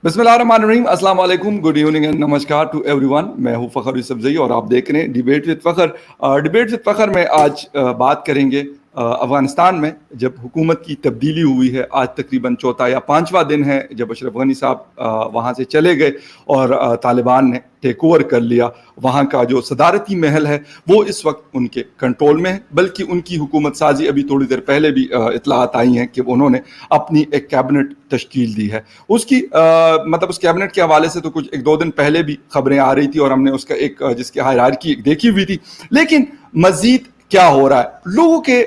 बिस्मिल्लाहिर्रहमानिर्रहीम, अस्सलाम वालेकुम, गुड इवनिंग एंड नमस्कार टू एवरीवन। मैं हूं फ़खर यूसुफज़ई और आप देख रहे हैं debate with Fakhar. Debate with Fakhar में आज बात करेंगे अफ़गानिस्तान में जब हुकूमत की तब्दीली हुई है। आज तकरीबन चौथा या पाँचवा दिन है जब अशरफ गनी साहब वहाँ से चले गए और तालिबान ने टेक ओवर कर लिया। वहाँ का जो सदारती महल है वो इस वक्त उनके कंट्रोल में है, बल्कि उनकी हुकूमत साजी अभी थोड़ी देर पहले भी इतलात आई हैं कि उन्होंने अपनी एक कैबिनेट तश्कील दी है। उसकी मतलब उस कैबिनेट के हवाले से तो कुछ एक दो दिन पहले भी खबरें आ रही थी और हमने उसका एक जिसकी हायरार्की देखी हुई थी। लेकिन मजीद क्या हो रहा है, लोगों के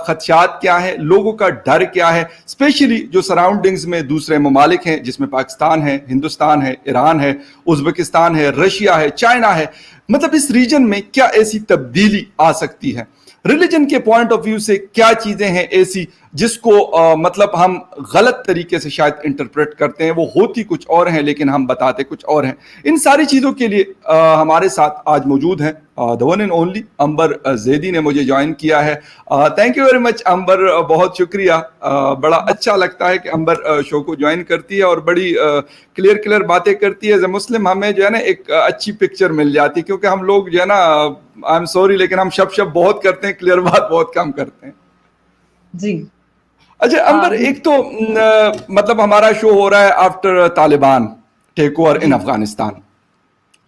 खदशात क्या है, लोगों का डर क्या है, स्पेशली जो सराउंडिंग्स में दूसरे ममालिक हैं जिसमें पाकिस्तान है, हिंदुस्तान है, ईरान है, उज्बेकिस्तान है, रशिया है, चाइना है। मतलब इस रीजन में क्या ऐसी तब्दीली आ सकती है? रिलीजन के पॉइंट ऑफ व्यू से क्या चीजें हैं ऐसी जिसको मतलब हम गलत तरीके से शायद इंटरप्रेट करते हैं, वो होती कुछ और हैं लेकिन हम बताते कुछ और हैं। इन सारी चीज़ों के लिए हमारे साथ आज मौजूद हैं द वन एंड ओनली अंबर जैदी ने मुझे ज्वाइन किया है। थैंक यू वेरी मच अंबर, बहुत शुक्रिया। बड़ा अच्छा लगता है कि अंबर शो को ज्वाइन करती है और बड़ी क्लियर क्लियर बातें करती है। एज ए मुस्लिम हमें जो है ना एक अच्छी पिक्चर मिल जाती है, क्योंकि हम लोग जो है ना, आई एम सॉरी लेकिन हम शब बहुत करते हैं, क्लियर बात बहुत कम करते हैं। जी। अच्छा अंबर, जी। एक तो मतलब हमारा शो हो रहा है after Taliban take over in जी। अफगानिस्तान।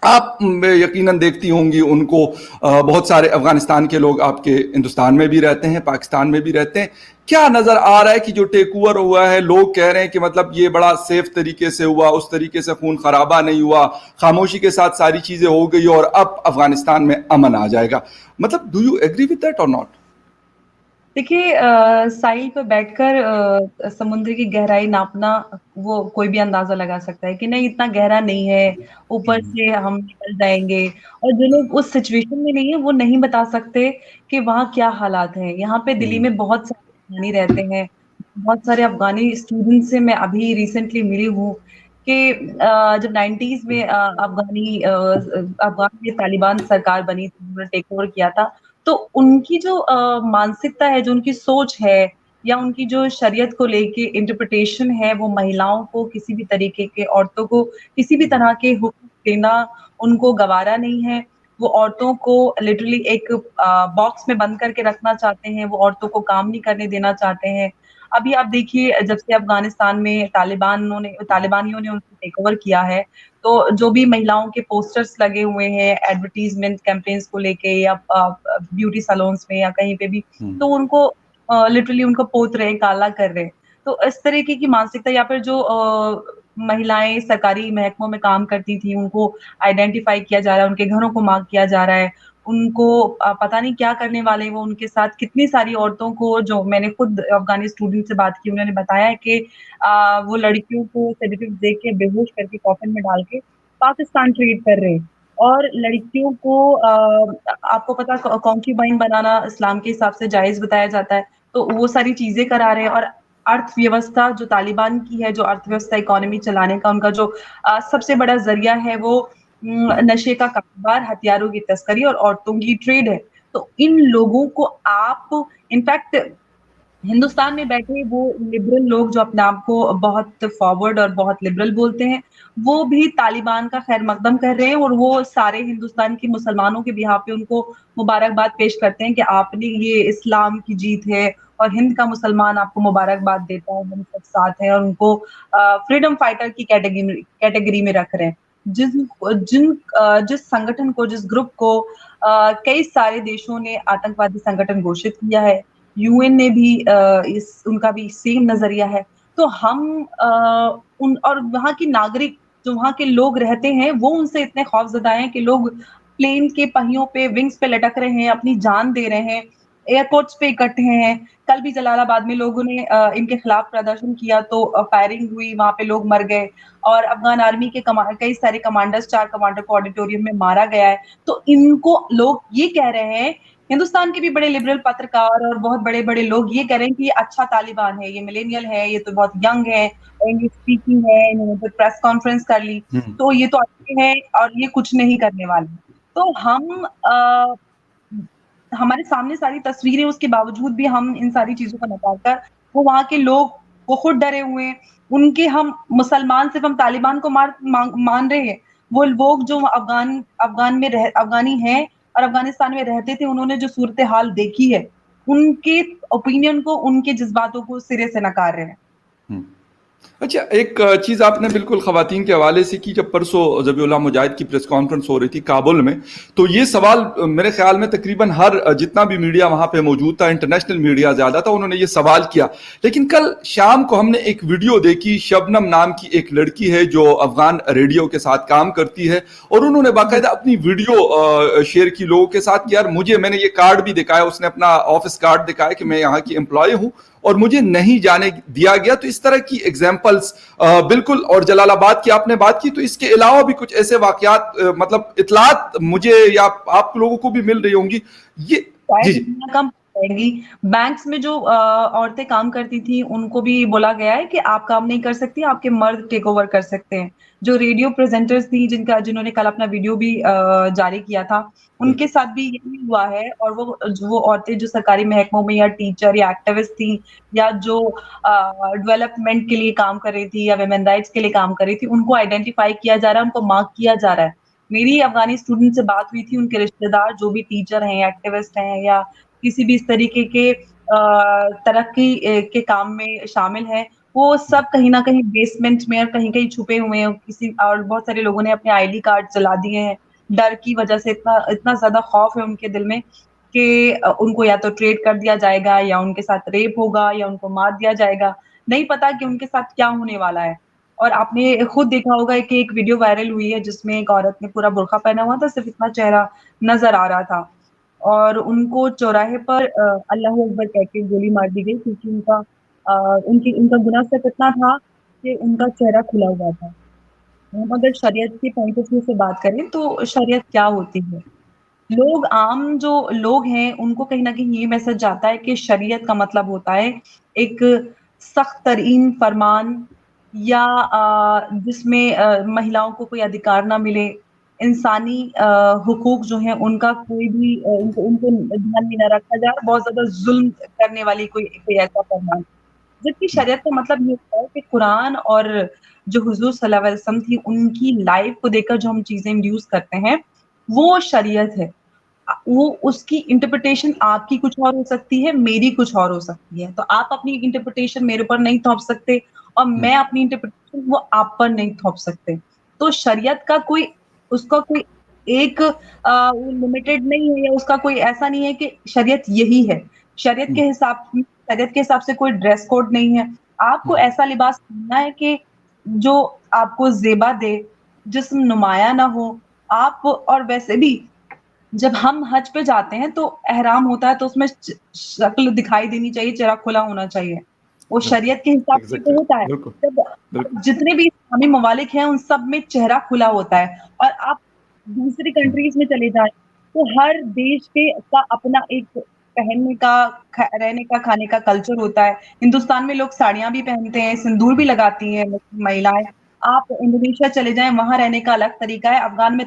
आप यकीनन देखती होंगी उनको। बहुत सारे अफगानिस्तान के लोग आपके हिंदुस्तान में भी रहते हैं, पाकिस्तान में भी रहते हैं। क्या नजर आ रहा है कि जो टेक ओवर हुआ है, लोग कह रहे हैं कि मतलब ये बड़ा सेफ तरीके से हुआ, उस तरीके से खून खराबा नहीं हुआ, खामोशी के साथ सारी चीजें हो गई और अब अफगानिस्तान में अमन आ जाएगा। मतलब do you agree with that or not? देखिए, साहिल पर बैठकर समुद्र की गहराई नापना, वो कोई भी अंदाजा लगा सकता है कि नहीं, इतना गहरा नहीं है, ऊपर से हम निकल जाएंगे। और जो लोग उस सिचुएशन में नहीं है वो नहीं बता सकते कि वहाँ क्या हालात हैं। यहाँ पे दिल्ली में बहुत सारे अफगानी रहते हैं, बहुत सारे अफगानी स्टूडेंट से मैं अभी रिसेंटली मिली हूँ कि जब 90s में अफगान में तालिबान सरकार बनी थी, उन्होंने टेक ओवर किया था, तो उनकी जो मानसिकता है, जो उनकी सोच है, या उनकी जो शरीयत को लेके इंटरप्रिटेशन है, वो महिलाओं को किसी भी तरीके के, औरतों को किसी भी तरह के हुक्म देना उनको गवारा नहीं है। वो औरतों को लिटरली एक बॉक्स में बंद करके रखना चाहते हैं, वो औरतों को काम नहीं करने देना चाहते हैं। अभी आप देखिए, जब से अफगानिस्तान में तालिबानियों ने उनको टेक ओवर किया है, तो जो भी महिलाओं के पोस्टर्स लगे हुए हैं एडवर्टाइजमेंट कैंपेन्स को लेके, या ब्यूटी सैलून्स में या कहीं पे भी, तो उनको लिटरली उनको पोत रहे हैं, काला कर रहे हैं। तो इस तरीके की मानसिकता, या फिर जो महिलाएं सरकारी महकमों में काम करती थी, उनको आइडेंटिफाई किया जा रहा है, उनके घरों को मार्क किया जा रहा है, उनको पता नहीं क्या करने वाले हैं वो उनके साथ। कितनी सारी औरतों को, जो मैंने खुद अफगानी स्टूडेंट से बात की, उन्होंने बताया है कि वो लड़कियों को सेडेटिव्स दे के, बेहोश करके कॉफिन में डाल के पाकिस्तान ट्रेड कर रहे हैं। और लड़कियों को आपको पता, कॉन्क्यूबाइन बनाना इस्लाम के हिसाब से जायज बताया जाता है, तो वो सारी चीजें करा रहे हैं। और अर्थव्यवस्था जो तालिबान की है, जो अर्थव्यवस्था, इकोनॉमी चलाने का उनका जो सबसे बड़ा जरिया है, वो नशे का कारोबार, हथियारों की तस्करी और औरतों की ट्रेड है। तो इन लोगों को आप, इनफैक्ट हिंदुस्तान में बैठे वो लिबरल लोग जो अपने आप को बहुत फॉरवर्ड और बहुत लिबरल बोलते हैं, वो भी तालिबान का खैर मकदम कर रहे हैं, और वो सारे हिंदुस्तान के मुसलमानों के बिहाफ पे उनको मुबारकबाद पेश करते हैं कि आपने, ये इस्लाम की जीत है और हिंद का मुसलमान आपको मुबारकबाद देता है, हम सब साथ हैं, और उनको फ्रीडम फाइटर की कैटेगरी में रख रहे हैं। जिस संगठन को, जिस ग्रुप को कई सारे देशों ने आतंकवादी संगठन घोषित किया है, यूएन ने भी उनका भी सेम नजरिया है। तो हम उन, और वहाँ की नागरिक, जो वहाँ के लोग रहते हैं, वो उनसे इतने खौफजदा हैं कि लोग प्लेन के पहियों पे, विंग्स पे लटक रहे हैं, अपनी जान दे रहे हैं, एयरपोर्ट्स पे इकट्ठे हैं। कल भी जलालाबाद में लोगों ने इनके खिलाफ प्रदर्शन किया, तो फायरिंग हुई, वहां पे लोग मर गए, और अफगान आर्मी के कई सारे कमांडर्स, 4 कमांडर को ऑडिटोरियम में मारा गया है। तो इनको लोग ये कह रहे हैं, हिंदुस्तान के भी बड़े लिबरल पत्रकार और बहुत बड़े-बड़े लोग ये कह रहे हैं कि ये अच्छा तालिबान है, ये मिलेनियल है, ये तो बहुत यंग है, इंग्लिश स्पीकिंग है, इन्होंने तो प्रेस कॉन्फ्रेंस कर ली, तो ये तो अच्छे हैं और ये कुछ नहीं करने वाले। तो हम हमारे सामने सारी तस्वीरें, उसके बावजूद भी हम इन सारी चीज़ों को नकारकर, वो वहाँ के लोग वो खुद डरे हुए हैं। उनके हम मुसलमान सिर्फ़ हम तालिबान को मान रहे हैं। वो लोग जो अफ़गानी हैं और अफ़गानिस्तान में रहते थे, उन्होंने जो सूरत-ए-हाल देखी है, उनके ओपिनियन को, उनके जज़्बातों को सिरे से नकार रहे हैं। हुँ। अच्छा, एक चीज़ आपने बिल्कुल ख़वातीन के हवाले से की, जब परसों ज़बीउल्लाह मुजाहिद की प्रेस कॉन्फ्रेंस हो रही थी काबुल में, तो ये सवाल मेरे ख़्याल में तकरीबन हर जितना भी मीडिया वहाँ पे मौजूद था, इंटरनेशनल मीडिया ज़्यादा था, उन्होंने ये सवाल किया। लेकिन कल शाम को हमने एक वीडियो देखी, शबनम नाम की एक लड़की है जो अफ़गान रेडियो के साथ काम करती है, और उन्होंने जी, बाकायदा अपनी वीडियो शेयर की लोगों के साथ कि यार मैंने ये कार्ड भी दिखाया, उसने अपना ऑफ़िस कार्ड दिखाया कि मैं यहाँ की एम्प्लॉयी हूँ और मुझे नहीं जाने दिया गया। तो इस तरह की एग्जाम्पल्स बिल्कुल, और जलालाबाद की आपने बात की, तो इसके अलावा भी कुछ ऐसे वाकयात मतलब इतलात मुझे या आप लोगों को भी मिल रही होंगी ये। जी शायद जी। इतना कम पड़ेगी। बैंक्स में जो औरतें काम करती थी, उनको भी बोला गया है कि आप काम नहीं कर सकती, आपके मर्द टेक ओवर कर सकते हैं। जो रेडियो प्रेज़ेंटर्स थी जिन्होंने कल अपना वीडियो भी जारी किया था, उनके बिल्कुल। साथ भी यही हुआ है और वो औरतें जो सरकारी महकमों में या टीचर या एक्टिविस्ट थी या जो डेवलपमेंट के लिए काम कर रही थी या वुमेन राइट्स के लिए काम कर रही थी, उनको आइडेंटिफ़ाई किया जा रहा है, उनको मार्क किया जा रहा है। मेरी अफ़गानी स्टूडेंट से बात हुई थी, उनके रिश्तेदार जो भी टीचर हैं, एक्टिविस्ट हैं या किसी भी इस तरीके के तरक्की के काम में शामिल हैं, वो सब कहीं न कहीं बेसमेंट में और कहीं-कहीं छुपे हुए हैं। किसी और बहुत सारे लोगों ने अपने आईडी कार्ड जला दिए हैं। डर की वजह से इतना इतना ज़्यादा खौफ है उनके दिल में कि उनको या तो ट्रेड कर दिया जाएगा या उनके साथ रेप होगा या उनको मार दिया जाएगा। नहीं पता कि उनके साथ क्या होने वाला है। और आपने खुद देखा होगा कि एक वीडियो वायरल हुई है जिसमें एक औरत ने पूरा बुर्का पहना हुआ था, सिर्फ़ इतना चेहरा नज़र आ रहा था। और उनको चौराहे पर अल्लाहू अकबर कह के गोली मार दी गई क्योंकि उनका गुनाह सिर्फ़ इतना था कि उनका चेहरा खुला हुआ था। हम अगर शरीयत के पॉइंट ऑफ व्यू से बात करें तो शरीयत क्या होती है? आम जो लोग हैं, उनको कहीं न कहीं ये मैसेज जाता है कि शरीयत का मतलब होता है एक सख्त तरीन फरमान या जिसमें महिलाओं को कोई अधिकार ना मिले, इंसानी हुकूक जो हैं उनका कोई भी उनको उनको ध्यान में ना रखा जाए, बहुत ज़्यादा ज़ुल्म करने वाली कोई कोई ऐसा फरमान। जबकि शरीयत का मतलब ये होता है कि कुरान और जो हुज़ूर सल्लल्लाहु अलैहि वसल्लम थी, उनकी लाइफ़ को देखकर जो हम चीज़ें इंड्यूस करते हैं, वो शरीयत है। वो उसकी इंटरप्रिटेशन आपकी कुछ और हो सकती है, मेरी कुछ और हो सकती है। तो आप अपनी इंटरप्रिटेशन मेरे ऊपर नहीं थोप सकते और हम्म, मैं अपनी इंटरप्रिटेशन वो आप पर नहीं थोप सकते। तो शरीयत का कोई उसका कोई एक वो लिमिटेड नहीं है या उसका कोई ऐसा नहीं है कि शरीयत यही है। हम्म, शरीयत के हिसाब से कोई ड्रेस कोड नहीं है। आपको हम्म, ऐसा लिबास पहनना है कि जो आपको ज़ेबा दे, जिस्म नुमाया ना हो। आप और वैसे भी जब हम हज पे जाते हैं तो एहराम होता है तो उसमें शक्ल दिखाई देनी चाहिए, चेहरा खुला होना चाहिए। वो बिल्कुल। शरीयत के हिसाब से तो एग्जैक्टली। होता है। बिल्कुल। जब बिल्कुल। जितने भी इस्लामी ममालिक हैं उन सब में चेहरा खुला होता है और आप दूसरी हम्म, कंट्रीज़ में चले जाएँ, तो हर देश का अपना एक पहनने का, रहने का, खाने का कल्चर होता है। हिंदुस्तान में लोग साड़ियाँ भी पहनते हैं, सिंदूर भी लगाती हैं महिलाएँ। आप इंडोनेशिया चले जाएँ, वहाँ रहने का अलग तरीका है। अफ़गान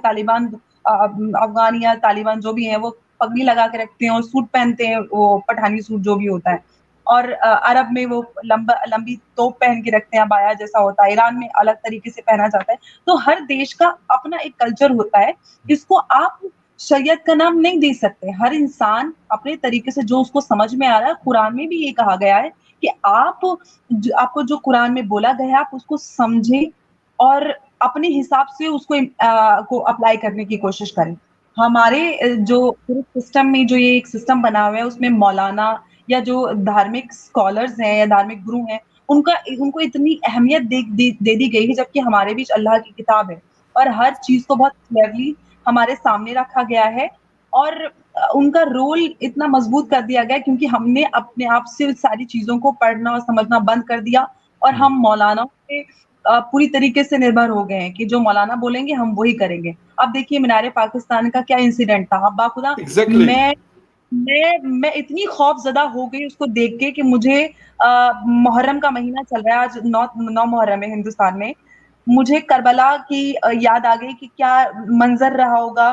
या तालिबान जो भी हैं, वो पगड़ी लगा के रखते हैं और सूट पहनते हैं, वो पठानी सूट जो भी होता है। और अरब में वो लंबी तोप पहन के रखते हैं, अबाया जैसा होता है। ईरान में अलग तरीके से पहना जाता है। तो हर देश का अपना एक कल्चर होता है, इसको आप शरीयत का नाम नहीं दे सकते। हर इंसान अपने तरीके से जो उसको समझ में आ रहा है, कुरान में भी ये कहा गया है कि आपको जो कुरान में बोला गया है, आप उसको समझें और अपने हिसाब से उसको को अप्लाई करने की कोशिश करें। हमारे जो पूरे सिस्टम में जो ये एक सिस्टम बना हुआ है, उसमें मौलाना या जो धार्मिक स्कॉलर्स हैं या धार्मिक गुरु हैं, उनको इतनी अहमियत दे दी गई है, जबकि हमारे बीच अल्लाह की किताब है और हर चीज़ को बहुत क्लियरली हमारे सामने रखा गया है और उनका रोल इतना मज़बूत कर दिया गया है क्योंकि हमने अपने आप से सारी चीज़ों को पढ़ना और समझना बंद कर दिया और हम्म, हम मौलानाओं पे पूरी तरीके से निर्भर हो गए हैं कि जो मौलाना बोलेंगे हम वही करेंगे। अब देखिए मीनार-ए-पाकिस्तान का क्या इंसिडेंट था, अब बाखुदा एग्जैक्टली। मैं मैं इतनी खौफ़ज़दा हो गई उसको देख के कि मुझे मुहर्रम का महीना चल रहा है, आज 9 मुहर्रम है हिंदुस्तान में। मुझे करबला की याद आ गई कि क्या मंज़र रहा होगा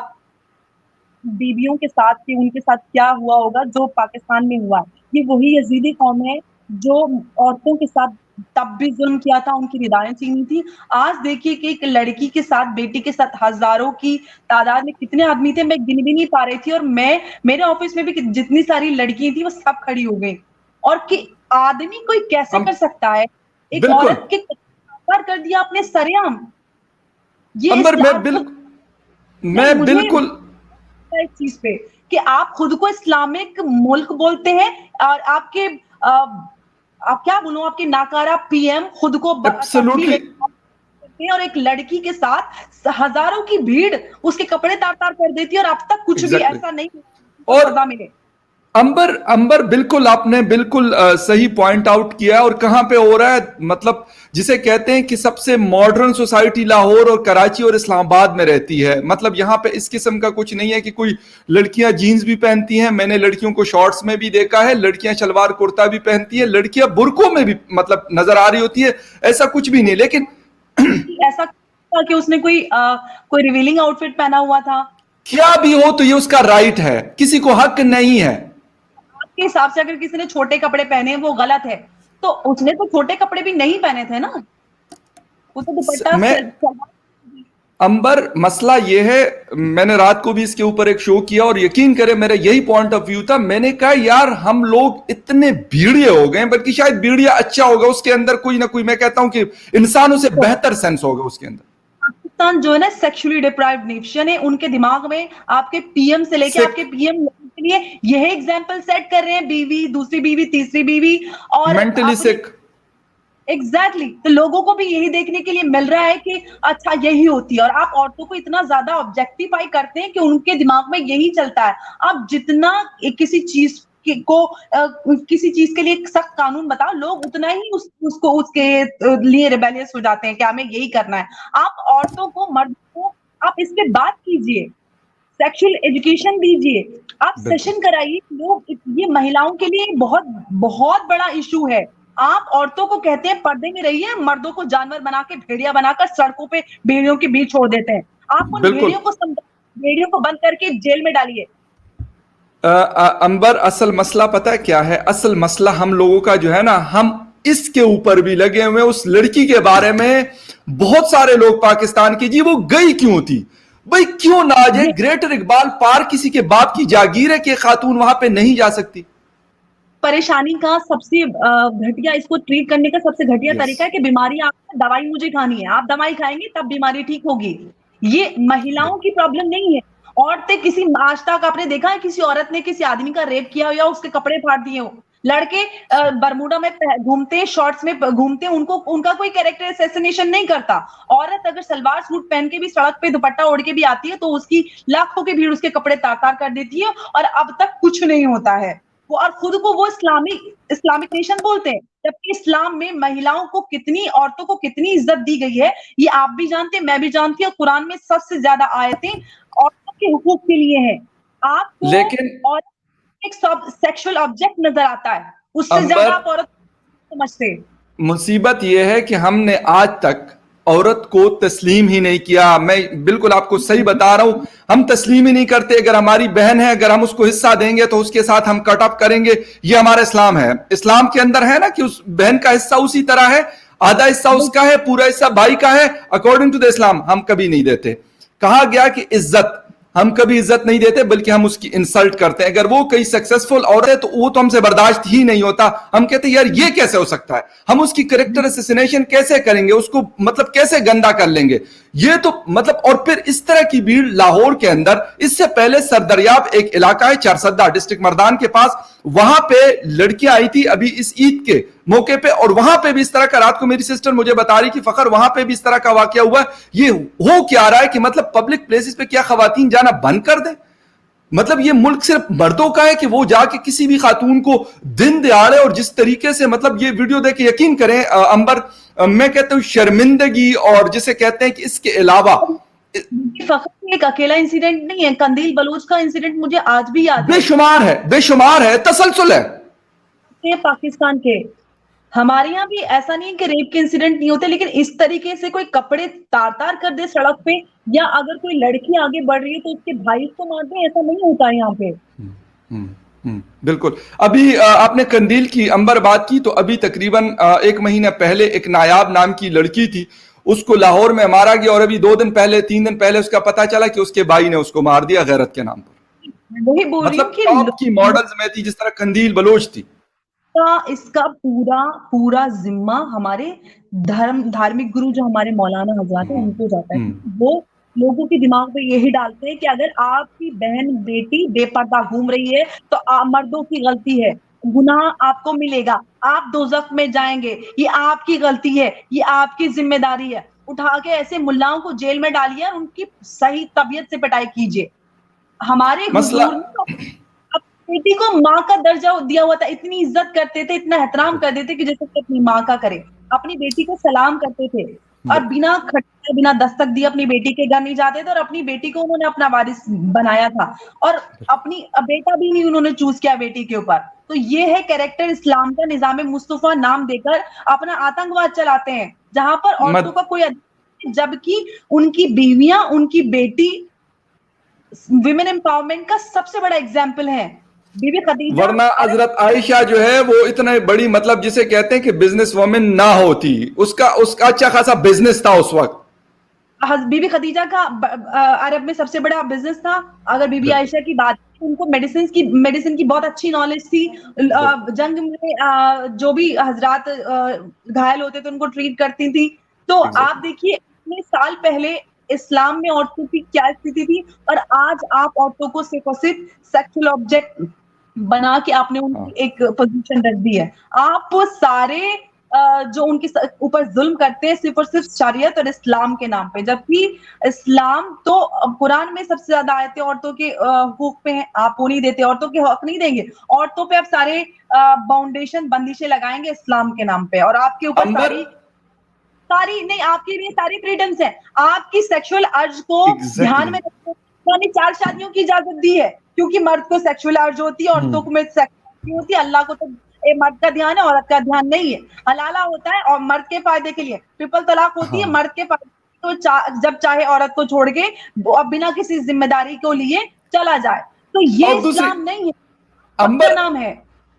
बीवियों के साथ कि उनके साथ क्या हुआ होगा जो पाकिस्तान में हुआ। ये वही यज़ीदी कौम है जो औरतों के साथ तब भी जुल्म किया था, उनकी निदाएं छीनी थी। आज देखिए कि एक लड़की के साथ, बेटी के साथ हजारों की तादाद में कितने आदमी थे, मैं गिन भी नहीं पा रही थी, और मेरे ऑफिस में भी जितनी सारी लड़कियां थी वो सब खड़ी हो गई। और कि आदमी कोई कैसे हम कर सकता है, एक बिल्कुल औरत के कर दिया आपने सरेआम। ये अंबर, इस्लाम खुद, नहीं मैं मुझे बिल्कुल इस चीज पे कि आप खुद को इस्लामिक मुल्क बोलते हैं, और आपके आप क्या बोलूं, आपके नाकारा पीएम खुद को तस्लीम एब्सोल्युटली करते हैं, और एक लड़की के साथ हजारों की भीड़ उसके कपड़े तार तार कर देती है, और अब तक कुछ भी एग्जैक्टली ऐसा नहीं और सजा मिले। अंबर अंबर बिल्कुल आपने बिल्कुल सही पॉइंट आउट किया। और कहां पे हो रहा है, मतलब जिसे कहते हैं कि सबसे मॉडर्न सोसाइटी लाहौर और कराची और इस्लामाबाद में रहती है। मतलब यहां पे इस किस्म का कुछ नहीं है कि कोई लड़कियां जीन्स भी पहनती हैं, मैंने लड़कियों को शॉर्ट्स में भी देखा है, लड़कियां शलवार कुर्ता भी पहनती है, लड़कियां बुरकों में भी मतलब नजर आ रही होती है, ऐसा कुछ भी नहीं। लेकिन ऐसा था कि उसने कोई रिवीलिंग आउटफिट पहना हुआ था? क्या भी हो तो ये उसका राइट है, किसी को हक नहीं है। आपके हिसाब से अगर किसी ने छोटे कपड़े पहने हैं वो गलत है, तो उसने तो छोटे कपड़े भी नहीं पहने थे ना, वो तो दुपट्टा मैं अंबर मसला ये है, मैंने रात को भी इसके ऊपर एक शो किया और यकीन करें मेरा यही पॉइंट ऑफ व्यू था। मैंने कहा यार हम लोग इतने भीड़िए हो गए, बल्कि शायद भीड़िया अच्छा होगा, उसके अंदर कोई ना कोई, मैं कहता हूं कि इंसानों से बेहतर सेंस होगा उसके अंदर। पाकिस्तान जो है ना सेक्सुअली डिप्राइव्ड नेशन है, उनके दिमाग में आपके पीएम से लेके सिख, आपके पीएम के लिए यही एग्जाम्पल सेट कर रहे हैं, बीवी, दूसरी बीवी, तीसरी बीवी, और मेंटली अपने सिक। एग्जैक्टली तो लोगों को भी यही देखने के लिए मिल रहा है कि अच्छा यही होती है, और आप औरतों को इतना ज्यादा ऑब्जेक्टिफाई करते हैं कि उनके दिमाग में यही चलता है। आप जितना किसी चीज किसी चीज के लिए सख्त कानून बताओ, लोग उतना ही उसको उसके लिए रिबेलियस हो जाते हैं कि हमें यही करना है। आप औरतों को, मर्दों को, आप इस पे बात कीजिए, सेक्सुअल एजुकेशन दीजिए, आप बिल्कुल सेशन कराइए। लोग ये महिलाओं के लिए बहुत बहुत बड़ा इशू है। आप औरतों को कहते हैं पर्दे में रहिए, मर्दों को जानवर बना के, भेड़िया बनाकर सड़कों पे भेड़ियों के बीच छोड़ देते हैं। आप उन बिल्कुल भेड़ियों को बंद करके जेल में डालिए। अंबर, असल मसला पता है क्या है? असल मसला हम लोगों का जो है ना, हम इसके ऊपर भी लगे हुए उस लड़की के बारे में। बहुत सारे लोग पाकिस्तान की, जी वो गई क्यों थी भाई, क्यों ना जाए? ये ग्रेटर इकबाल पार्क किसी के बाप की जागीर है कि खातून वहां पे नहीं जा सकती? परेशानी का सबसे घटिया, इसको ट्रीट करने का सबसे घटिया यस, तरीका है कि बीमारी, आप दवाई मुझे खानी है, आप दवाई खाएंगे तब बीमारी ठीक होगी। ये महिलाओं की प्रॉब्लम नहीं है। औरतें, किसी आज तक आपने देखा है किसी औरत ने किसी आदमी का रेप किया हो या उसके कपड़े फाड़ दिए हो? लड़के बरमूडा में घूमते हैं, शॉर्ट्स में घूमते हैं, उनको उनका कोई कैरेक्टर असैसिनेशन नहीं करता। औरत अगर सलवार सूट पहन के भी सड़क पे दुपट्टा ओढ़ के भी आती है तो उसकी लाखों की भीड़ उसके कपड़े तार तार कर देती है, और अब तक कुछ नहीं होता है। वो और खुद को वो इस्लामिक नेशन बोलते हैं, जबकि इस्लाम में महिलाओं को कितनी, औरतों को कितनी इज्जत दी गई है, ये आप भी जानते हैं, मैं भी जानती हूँ। कुरान में सबसे ज्यादा आयतें औरतों के हुकूक के लिए हैं। आपको लेकिन और एक सेक्सुअल ऑब्जेक्ट नजर आता है, उससे ज्यादा अंबर, आप औरत समझते हैं। मुसीबत यह है कि हमने आज तक औरत को तस्लीम ही नहीं किया। मैं बिल्कुल आपको सही बता रहा हूं, हम तस्लीम ही नहीं करते। अगर हमारी बहन है, अगर हम उसको हिस्सा देंगे तो उसके साथ हम कट अप करेंगे। ये हमारा इस्लाम है। इस्लाम के अंदर है ना कि उस बहन का हिस्सा उसी तरह है, आधा हिस्सा उसका है, पूरा हिस्सा भाई का है। अकॉर्डिंग टू द इस्लाम हम कभी नहीं देते। कहा गया कि इज्जत, हम कभी इज्जत नहीं देते बल्कि हम उसकी इंसल्ट करते हैं। अगर वो कहीं सक्सेसफुल औरत है तो वो तो हमसे बर्दाश्त ही नहीं होता। हम कहते हैं यार ये कैसे हो सकता है, हम उसकी करेक्टर असैसिनेशन कैसे करेंगे, उसको मतलब कैसे गंदा कर लेंगे। ये तो मतलब, और फिर इस तरह की भीड़ लाहौर के अंदर। इससे पहले सरदरियाब एक इलाका है चारसद्दा डिस्ट्रिक्ट मर्दान के पास, वहां पे लड़कियां आई थी अभी इस ईद के मौके पे, और वहां पे भी इस तरह का, रात को मेरी सिस्टर मुझे बता रही कि फखर वहां पे भी इस तरह का वाकया हुआ। ये हो क्या रहा है कि मतलब पब्लिक प्लेसेस पे क्या खवातीन जाना बंद कर दें? मतलब ये मुल्क सिर्फ मर्दों का है कि वो जाके किसी भी खातून को दिन दहाड़े, और जिस तरीके से मतलब ये वीडियो देख के यकीन करें अंबर, मैं कहता हूं शर्मिंदगी, और जिसे कहते हैं कि इसके अलावा फखर एक अकेला इंसिडेंट नहीं है, कंदील बलूच का इंसिडेंट मुझे आज भी याद है। बेशुमार है, बेशुमार है, तसलसल है। पाकिस्तान के, हमारे यहाँ भी ऐसा नहीं है कि रेप के इंसिडेंट नहीं होते, लेकिन इस तरीके से कोई कपड़े तार तार कर दे सड़क पे, या अगर कोई लड़की आगे बढ़ रही है तो उसके भाई को मार दे, ऐसा नहीं होता है यहाँ पे। बिल्कुल। अभी आपने कंदील की अंबर बात की, तो अभी तकरीबन 1 महीने पहले एक नायाब नाम की लड़की थी, उसको लाहौर में मारा गया, और अभी 2 दिन पहले 3 दिन पहले उसका पता चला कि उसके भाई ने उसको मार दिया गैरत के नाम पर। वही बोल रही हूँ मतलब कि टॉप की मॉडल्स में थी, जिस तरह कंदील बलोच थी। इसका पूरा पूरा जिम्मा हमारे धार्मिक गुरु जो हमारे मौलाना हजरात हैं उनको जाता है। वो लोगों के दिमाग में यही डालते हैं कि अगर आपकी बहन बेटी बेपर्दा घूम रही है तो मर्दों की गलती है, गुनाह आपको मिलेगा, आप दोजख में जाएंगे, ये आपकी गलती है, ये आपकी जिम्मेदारी है। उठा के ऐसे मुल्लाओं को जेल में डालिए और उनकी सही तबीयत से पिटाई कीजिए। हमारे मसला हुजूर ने बेटी को माँ का दर्जा दिया हुआ था, इतनी इज्जत करते थे, इतना एहतराम करते थे कि जैसे कि अपनी माँ का करे। अपनी बेटी को सलाम करते थे और बिना खटके बिना दस्तक दिए अपनी बेटी के घर नहीं जाते थे, और अपनी बेटी को उन्होंने अपना वारिस बनाया था, और अपनी बेटा भी नहीं उन्होंने चूज किया बेटी के ऊपर। तो ये है कैरेक्टर इस्लाम का। निजाम मुस्तफा नाम देकर अपना आतंकवाद चलाते हैं, जहां पर औरतों का कोई अधिकार, जबकि उनकी बीवियां, उनकी बेटी विमेन एम्पावरमेंट का सबसे बड़ा एग्जाम्पल है। बीबी खदीजा वरना हजरत आयशा जो है वो इतने बड़ी, मतलब जिसे कहते हैं कि बिजनेस वुमेन ना होती, उसका उसका अच्छा खासा बिजनेस था उस वक्त। बीबी खदीजा का अरब में सबसे बड़ा बिजनेस था। अगर बीबी आयशा की बात, उनको मेडिसिन की बहुत अच्छी नॉलेज थी। जंग में जो भी हजरात घायल होते थे उनको ट्रीट करती थी। तो आप देखिए इतने साल पहले इस्लाम में औरतों की क्या स्थिति थी, और आज आप औरतों को सिर्फ और सिर्फ सेक्सुअल ऑब्जेक्ट बना के आपने उनकी एक पोजीशन रख दी है। आप सारे जो उनके ऊपर जुल्म करते हैं सिर्फ और सिर्फ शरीयत और इस्लाम के नाम पे, जबकि इस्लाम तो कुरान में सबसे ज्यादा आयतें औरतों के हुकूक पे हैं। आप वो नहीं देते, औरतों के हक नहीं देंगे, औरतों पे आप सारे बाउंडेशन बंदिशें लगाएंगे इस्लाम के नाम पे, और आपके ऊपर सारी सारी नहीं, आपके लिए सारी फ्रीडम्स हैं। आपकी सेक्सुअल अर्ज को ध्यान में रखते हुए 4 शादियों की इजाजत दी है, क्योंकि मर्द को सेक्सुअल अर्ज होती है, औरतों को में सेक्सुअल होती है। अल्लाह को तो मर्द का ध्यान है, औरत का ध्यान नहीं है। हलाला होता है और मर्द के फायदे के लिए, ट्रिपल तलाक होती है मर्द के फायदे, तो जब चाहे औरत को छोड़ के अब बिना किसी जिम्मेदारी को लिए चला जाए। तो ये इस्लाम नहीं है, अंबर नाम है।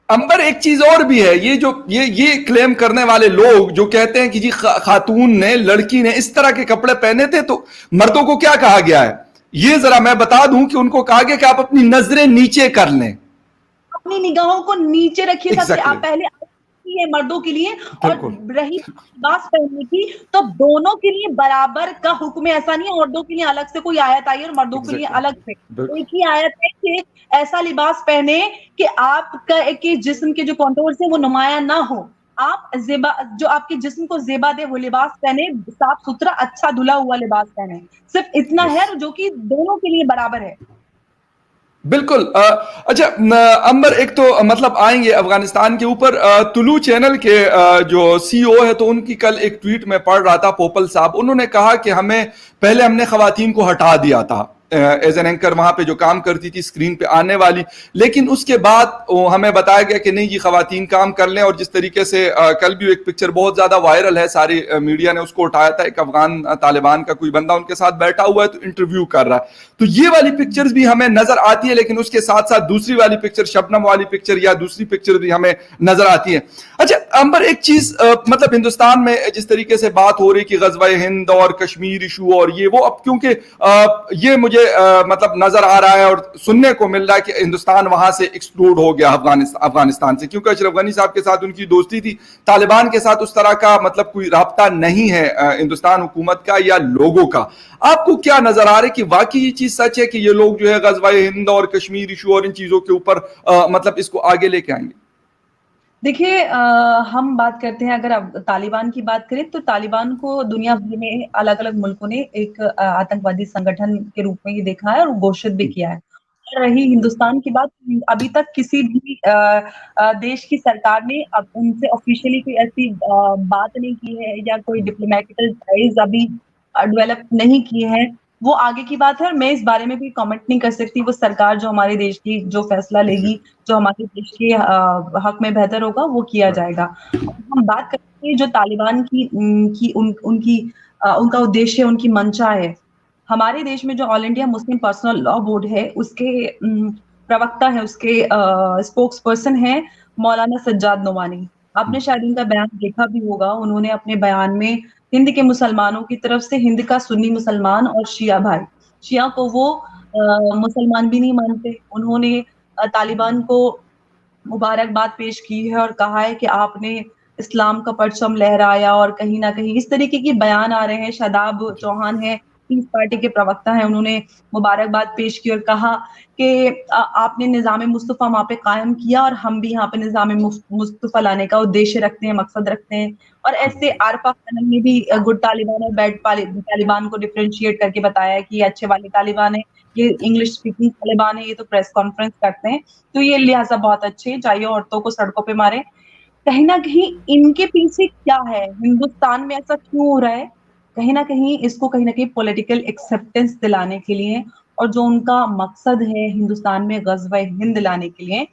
अंबर एक चीज और भी है, ये जो ये क्लेम करने वाले लोग जो कहते हैं कि जी खातून ने, लड़की ने इस तरह के कपड़े पहने थे, तो मर्दों को क्या कहा गया है, ये जरा मैं बता दूं कि उनको कहा गया कि आप अपनी नजरें नीचे कर लें, अपनी निगाहों को नीचे रखिए। सबसे आप पहले है मर्दों के लिए, और रही लिबास पहनने की, तो दोनों के लिए बराबर का हुक्म है। ऐसा नहीं है मर्दों के लिए अलग से कोई आयत आई और मर्दों के लिए अलग से। एक ही आयत है कि ऐसा लिबास पहने कि आपका के जिस्म के जो कॉन्टोर्स है वो नुमाया ना हो। आप जो आपके जिस्म को जेबा दे वो लिबास पहने, साफ सुथरा अच्छा धुला हुआ लिबास पहने। सिर्फ इतना है जो कि दोनों के लिए बराबर है। बिल्कुल। अच्छा अंबर, एक तो मतलब आएंगे अफगानिस्तान के ऊपर। तुलू चैनल के जो सीईओ है, तो उनकी कल एक ट्वीट में पढ़ रहा था, पोपल साहब, उन्होंने कहा कि पहले हमने खवातीन को हटा दिया था एज एन एंकर, वहां पे जो काम करती थी स्क्रीन पे आने वाली, लेकिन उसके बाद हमें बताया गया कि नहीं, ये खवातीन काम कर लें। और जिस तरीके से कल भी एक पिक्चर बहुत ज्यादा वायरल है, सारी मीडिया ने उसको उठाया था, एक अफगान तालिबान का कोई बंदा उनके साथ बैठा हुआ है तो इंटरव्यू कर रहा है, तो ये वाली पिक्चर्स भी हमें नजर आती है, लेकिन उसके साथ साथ दूसरी वाली पिक्चर, शबनम वाली पिक्चर या दूसरी पिक्चर भी हमें नजर आती है। अच्छा अंबर, एक चीज मतलब हिंदुस्तान में जिस तरीके से बात हो रही कि गजवा हिंद और कश्मीर इशू और ये वो, अब क्योंकि ये मुझे मतलब नजर आ रहा है और सुनने को मिल रहा है कि हिंदुस्तान वहां से एक्सक्लूड हो गया अफगानिस्तान से, क्योंकि अशरफ गनी साहब के साथ उनकी दोस्ती थी, तालिबान के साथ उस तरह का मतलब कोई राब्ता नहीं है हिंदुस्तान हुकूमत का या लोगों का। आपको क्या नजर आ रहा है कि वाकई ये चीज सच है कि ये लोग जो है गजवा हिंद और कश्मीर इशू और इन चीजों के ऊपर मतलब इसको आगे लेके आएंगे? देखिए, हम बात करते हैं, अगर अब तालिबान की बात करें तो तालिबान को दुनिया भर में अलग अलग मुल्कों ने एक आतंकवादी संगठन के रूप में ही देखा है और घोषित भी किया है। और रही हिंदुस्तान की बात, अभी तक किसी भी देश की सरकार ने अब उनसे ऑफिशियली कोई ऐसी बात नहीं की है या कोई डिप्लोमेटिकल टाइज अभी डेवलप नहीं किए हैं। वो आगे की बात है और मैं इस बारे में भी कमेंट नहीं कर सकती। वो सरकार जो हमारे देश की जो फैसला लेगी, जो हमारे देश के हक में बेहतर होगा, वो किया जाएगा। हम बात करते हैं जो तालिबान उनका उद्देश्य, उनकी मंशा है। हमारे देश में जो all India Muslim personal law board है, उसके प्रवक्ता है, उसके स्पोक्स पर्सन है मौलाना सज्जाद नोमानी। आपने शायद उनका बयान देखा भी होगा। उन्होंने अपने बयान में हिंद के मुसलमानों की तरफ से, हिंद का सुन्नी मुसलमान और शिया भाई, शिया को वो मुसलमान भी नहीं मानते। उन्होंने तालिबान को मुबारकबाद पेश की है और कहा है कि आपने इस्लाम का परचम लहराया, और कहीं न कहीं इस तरीके के बयान आ रहे हैं। शादाब जी। चौहान है, पीस पार्टी के प्रवक्ता हैं, उन्होंने मुबारकबाद पेश की और कहा कि आपने निज़ाम मुस्तफ़ा वहाँ पे कायम किया और हम भी यहाँ पे निज़ाम मुस्तफ़ा लाने का उद्देश्य रखते हैं, मकसद रखते हैं। और ऐसे आरफा खानम ने भी गुड तालिबान और बैड तालिबान को डिफरेंशिएट करके बताया है कि ये अच्छे वाले तालिबान है, ये इंग्लिश स्पीकिंग तालिबान है, ये तो प्रेस कॉन्फ्रेंस करते हैं। तो ये लिहाज़ा बहुत अच्छे हैं, चाहिए औरतों को सड़कों पे मारें। कहीं न कहीं इनके पीछे क्या है? हिंदुस्तान में ऐसा क्यों हो रहा है? कहीं न कहीं इसको कहीं न कहीं पॉलिटिकल एक्सेप्टेंस दिलाने के लिए, और जो उनका मकसद है हिंदुस्तान में ग़ज़व-ए हिंद लाने के लिए,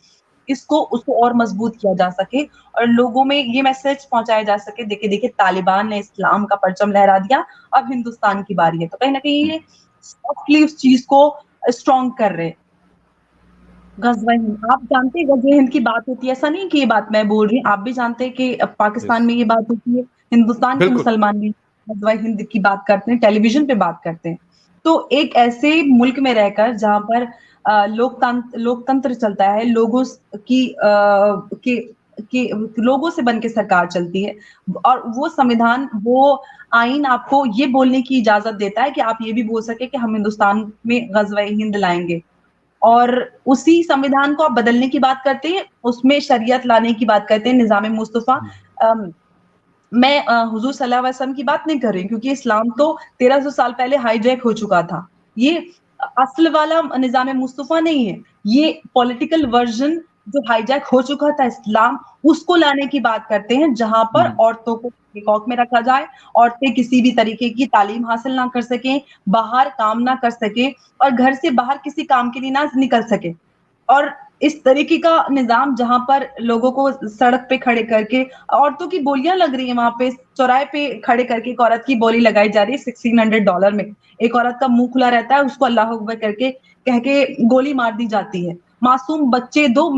उसको और मज़बूत किया जा सके और लोगों में ये मैसेज पहुँचाया जा सके, देखिए देखिए तालिबान ने इस्लाम का परचम लहरा दिया, अब हिंदुस्तान की बारी है। तो कहीं न कहीं ये सॉफ्टली उस चीज़ को स्ट्रॉन्ग कर रहे हैं। ग़ज़व-ए हिंद, आप जानते हैं ग़ज़व-ए हिंद की बात होती है, ऐसा नहीं कि ये बात मैं बोल रही हूँ, आप भी जानते हैं कि पाकिस्तान यस, में ये बात होती है, हिंदुस्तान के बिल्कुल। मुसलमान भी ग़ज़व-ए हिंद की बात करते हैं, टेलीविज़न पे बात करते हैं। तो एक ऐसे मुल्क में रहकर जहाँ पर लोकतंत्र चलता है, लोगों स की के लोगों से बन के सरकार चलती है, और वो संविधान, वो आईन आपको ये बोलने की इजाज़त देता है कि आप ये भी बोल सकें कि हम हिंदुस्तान में ग़ज़व-ए हिंद लाएँगे। और उसी संविधान को आप बदलने की बात करते हैं, उसमें शरीयत लाने की बात करते हैं, निज़ाम मुस्तफ़ा। अम, मैं हुज़ूर सल्लल्लाहु अलैहि वसल्लम की बात नहीं कर रही हूँ, क्योंकि इस्लाम तो 1300 साल पहले हाईजैक हो चुका था। ये असल वाला निज़ाम मुस्तफ़ा नहीं है, ये पॉलिटिकल वर्ज़न जो हाईजैक हो चुका था इस्लाम, उसको लाने की बात करते हैं, जहाँ पर हुँ। औरतों को हक़ में रखा जाए, औरतें किसी भी तरीके की तालीम हासिल ना कर सकें, बाहर काम ना कर सकें और घर से बाहर किसी काम के लिए ना निकल सकें। और इस तरीके का निज़ाम जहाँ पर लोगों को सड़क पे खड़े करके औरतों की बोलियाँ लग रही हैं, वहाँ पे चौराहे पे खड़े करके एक औरत की बोली लगाई जा रही है $1600 में। एक औरत का मुँह खुला रहता है, उसको अल्लाह अकबर करके कह के गोली मार दी जाती है। मासूम बच्चे 2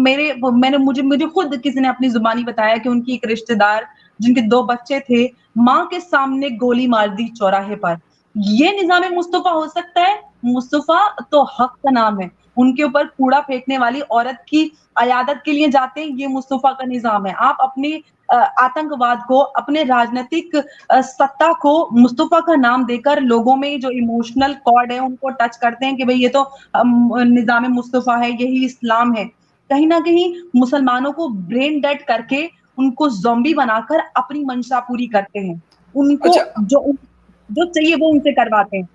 मुझे खुद किसी ने अपनी ज़ुबानी बताया कि उनकी एक रिश्तेदार, जिनके 2 बच्चे थे, माँ के सामने गोली मार दी चौराहे पर। ये निज़ाम मुस्तफ़ा हो सकता है? मुस्तफ़ा तो हक़ का नाम है। उनके ऊपर कूड़ा फेंकने वाली औरत की अयादत के लिए जाते हैं, ये मुस्तफ़ा का निज़ाम है। आप अपने आतंकवाद को, अपने राजनीतिक सत्ता को मुस्तफ़ा का नाम देकर लोगों में जो इमोशनल कॉर्ड है, उनको टच करते हैं कि भई ये तो निज़ाम मुस्तफ़ा है, यही इस्लाम है। कहीं न कहीं मुसलमानों को ब्रेन डेड करके, उनको ज़ॉम्बी बनाकर अपनी मंशा पूरी करते हैं। उनको अच्छा जो चाहिए वो उनसे करवाते हैं।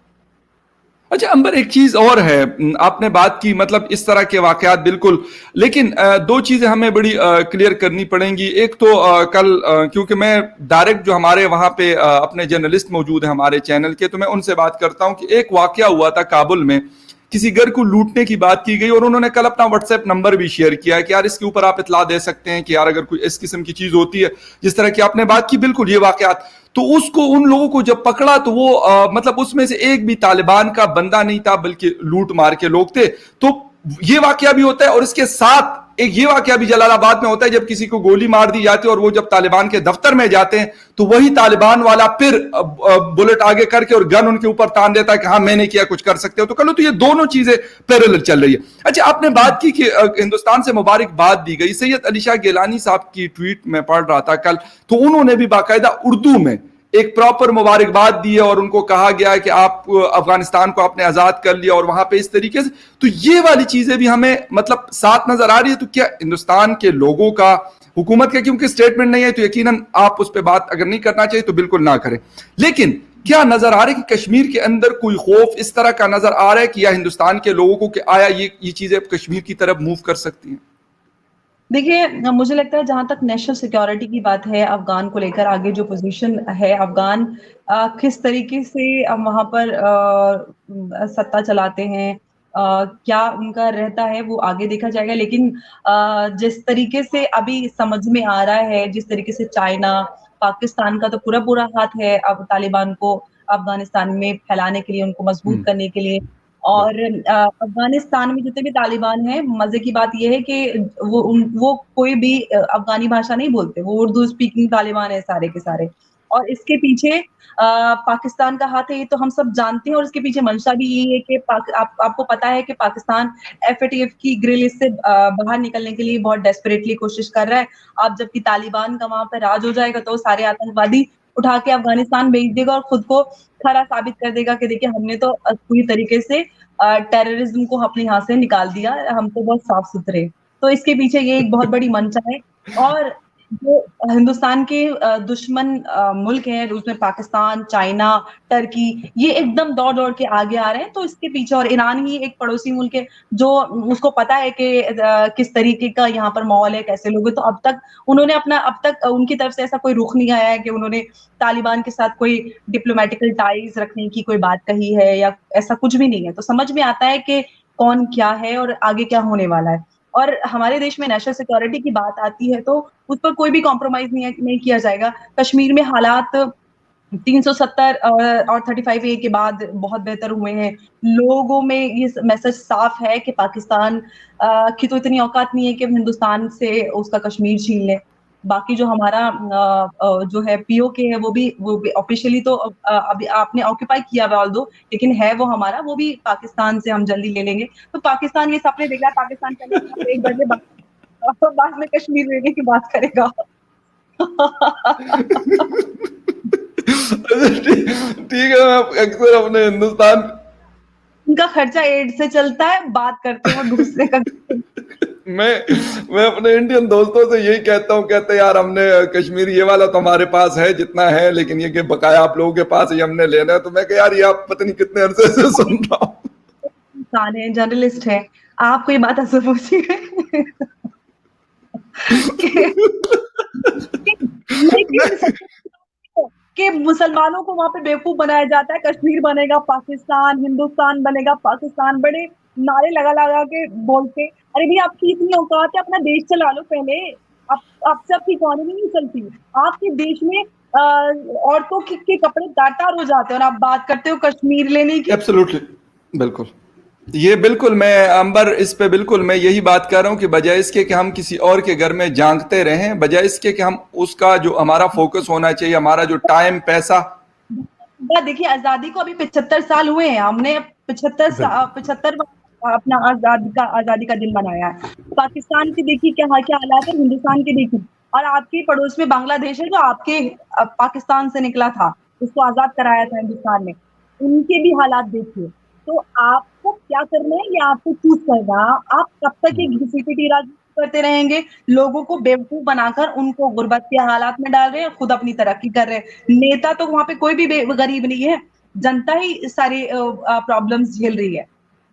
अच्छा अंबर, एक चीज और है। आपने बात की मतलब इस तरह के वाकयात बिल्कुल, लेकिन दो चीजें हमें बड़ी क्लियर करनी पड़ेंगी। एक तो कल क्योंकि मैं डायरेक्ट जो हमारे वहां पे अपने जर्नलिस्ट मौजूद है हमारे चैनल के, तो मैं उनसे बात करता हूं कि एक वाकया हुआ था काबुल में, किसी घर को लूटने की बात की गई और उन्होंने कल अपना व्हाट्सएप नंबर भी शेयर किया है कि यार इसके ऊपर आप इतला दे सकते हैं कि यार अगर कोई इस किस्म की चीज होती है जिस तरह की आपने बात की, बिल्कुल ये वाकयात। तो उसको उन लोगों को जब पकड़ा तो वो मतलब उसमें से एक भी तालिबान का बंदा नहीं था, बल्कि लूट मार के लोग थे। तो ये वाकया भी होता है और इसके साथ एक ये वाकया भी जलालाबाद में होता है, जब किसी को गोली मार दी जाती है और वो जब तालिबान के दफ्तर में जाते हैं तो वही तालिबान वाला फिर बुलेट आगे करके और गन उनके ऊपर तान देता है कि हाँ मैंने किया, कुछ कर सकते हो तो करो। तो ये दोनों चीजें पैरेलल चल रही है। अच्छा, आपने बात की कि हिंदुस्तान से मुबारकबाद दी गई। सैयद अली शाह गिलानी साहब की ट्वीट में पढ़ रहा था कल, तो उन्होंने भी बाकायदा उर्दू में एक प्रॉपर मुबारकबाद दी है और उनको कहा गया है कि आप अफगानिस्तान को आपने आजाद कर लिया और वहां पे इस तरीके से। तो ये वाली चीजें भी हमें मतलब साथ नजर आ रही है। तो क्या हिंदुस्तान के लोगों का, हुकूमत का क्योंकि स्टेटमेंट नहीं है तो यकीनन आप उस पर बात अगर नहीं करना चाहिए तो बिल्कुल ना करें, लेकिन क्या नजर आ रहा है कि कश्मीर के अंदर कोई खौफ इस तरह का नजर आ रहा है कि या हिंदुस्तान के लोगों को कि आया ये चीजें कश्मीर की तरफ मूव कर सकती हैं? देखिए, मुझे लगता है जहाँ तक नेशनल सिक्योरिटी की बात है, अफ़गान को लेकर आगे जो पोज़ीशन है, अफ़गान किस तरीके से वहाँ पर सत्ता चलाते हैं, क्या उनका रहता है वो आगे देखा जाएगा। लेकिन जिस तरीके से अभी समझ में आ रहा है, जिस तरीके से चाइना, पाकिस्तान का तो पूरा-पूरा हाथ है अब तालिबान को अफ़गानिस्तान में फैलाने के लिए, उनको मजबूत हम्म, करने के लिए। और अफ़गानिस्तान में जितने भी तालिबान हैं, मज़े की बात ये है कि वो कोई भी अफ़गानी भाषा नहीं बोलते, वो उर्दू स्पीकिंग तालिबान है सारे के सारे। और इसके पीछे पाकिस्तान का हाथ है, ये तो हम सब जानते हैं और इसके पीछे मंशा भी यही है कि आपको पता है कि पाकिस्तान एफएटीएफ की ग्रे लिस्ट से बाहर निकलने के लिए बहुत डेस्परेटली कोशिश कर रहा है। अब जबकि तालिबान का वहाँ पे राज हो जाएगा, तो सारे आतंकवादी उठा के अफ़गानिस्तान भेज देगा और खुद को खरा साबित कर देगा कि देखिए हमने तो पूरी तरीके से टेररिज्म को अपने यहाँ से निकाल दिया, हम तो बहुत साफ-सुथरे। तो इसके पीछे ये एक बहुत बड़ी मंशा है और जो हिंदुस्तान के दुश्मन मुल्क हैं, उसमें पाकिस्तान, चाइना, टर्की, ये एकदम दौड़-दौड़ के आगे आ रहे हैं, तो इसके पीछे और ईरान ही एक पड़ोसी मुल्क है, जो उसको पता है कि किस तरीके का यहाँ पर माहौल है, कैसे लोग हैं, तो अब तक उनकी तरफ से ऐसा कोई रुख नहीं आया है कि उन्होंने तालिबान के साथ कोई डिप्लोमैटिकल टाइज़ रखने की कोई बात कही है या ऐसा कुछ भी नहीं है। तो समझ में आता है कि कौन क्या है और आगे क्या होने वाला है। और हमारे देश में नेशनल सिक्योरिटी की बात आती है, तो उस पर कोई भी कॉम्प्रोमाइज़ नहीं किया जाएगा। कश्मीर में हालात 370 और 35A के बाद बहुत बेहतर हुए हैं। लोगों में ये मैसेज साफ है कि पाकिस्तान की तो इतनी औकात नहीं है कि हिंदुस्तान से उसका कश्मीर छीन ले। बाकी जो हमारा जो है पीओके है वो भी ऑफ़िशियली तो अभी आपने ऑक्यूपाई किया हुआ है ऑल्दो, लेकिन है वो हमारा, वो भी पाकिस्तान से हम जल्दी ले लेंगे। तो पाकिस्तान ये सपने देख रहा है, पाकिस्तान पहले यहाँ पे एक बदले बाद में कश्मीर लेने की बात करेगा। ठीक है, मैं अक्सर अपने हिंदुस्तान उनका खर्चा एड से चलता है, बात करते हैं वो दूसरे का। मैं अपने इंडियन दोस्तों से यही कहता हूँ, कहते हैं यार हमने कश्मीर ये वाला तो हमारे पास है जितना है, लेकिन ये कि बकाया आप लोगों के पास ही हमने लेना है। तो मैं कह यार ये आप पता नहीं कितने अरसे से सुन रहा हूँ। इंसान है, जर्नलिस्ट है, आपको ये बात ऐसे पूछी है लेकिन कि मुसलमानों को वहाँ पे बेवकूफ बनाया जाता है, कश्मीर बनेगा पाकिस्तान, हिंदुस्तान बनेगा पाकिस्तान, बड़े नारे लगा-लगा के बोलते। अरे भई आपकी इतनी औकात है, अपना देश चला लो पहले। आप आपसे आपकी इकॉनमी नहीं चलती। आपके देश में औरतों के कपड़े तार-तार हो जाते हैं और आप बात करते हो कश्मीर लेने की। एब्सोल्युटली, बिल्कुल। ये बिल्कुल मैं अंबर इस पे बिल्कुल मैं यही बात कर रहा हूँ कि बजाय इसके कि हम किसी और के घर में झांकते रहें, बजाय इसके कि हम उसका जो हमारा फोकस होना चाहिए, हमारा जो टाइम पैसा। देखिए आजादी को अभी 75 साल हुए हैं, हमने 75 अपना आजादी का दिन मनाया है। पाकिस्तान की देखिए क्या हालात है, हिंदुस्तान की देखिए, और आपके पड़ोस में बांग्लादेश है जो आपके पाकिस्तान से निकला था, उसको आजाद कराया था हिंदुस्तान ने, उनके भी हालात देखिए। तो आपको क्या करना है ये आपको चूज़ करना। आप कब तक एक घिसी-पिटी राजनीति करते रहेंगे, लोगों को बेवकूफ बनाकर उनको गुर्बत के हालात में डाल रहे हैं और खुद अपनी तरक्की कर रहे हैं। नेता तो वहाँ पे कोई भी गरीब नहीं है, जनता ही सारी प्रॉब्लम्स झेल रही है।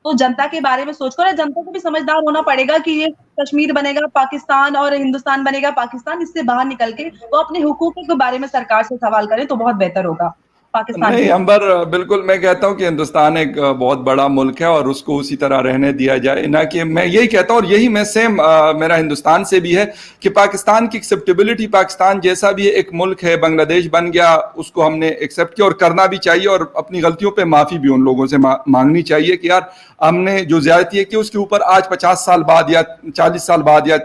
तो जनता के बारे में सोचकर और जनता को भी समझदार होना पड़ेगा कि ये कश्मीर बनेगा पाकिस्तान और हिंदुस्तान बनेगा पाकिस्तान, इससे बाहर निकल के वो अपने हुकूकों के बारे में सरकार से सवाल करें तो बहुत बेहतर होगा पाकिस्तान के नहीं लिए। अंबर, बिल्कुल मैं कहता हूं कि हिंदुस्तान एक बहुत बड़ा मुल्क है और उसको उसी तरह रहने दिया जाए, ना कि मैं यही कहता हूं और यही मैं सेम मेरा हिंदुस्तान से भी है कि पाकिस्तान की एक्सेप्टेबिलिटी, पाकिस्तान जैसा भी एक मुल्क है, बांग्लादेश बन गया, उसको हमने एक्सेप्ट किया और करना भी चाहिए और अपनी गलतियों पे माफी भी उन लोगों से मांगनी चाहिए कि यार हमने जो ज्यादती की उसके ऊपर आज 50 साल बाद या 40 साल बाद या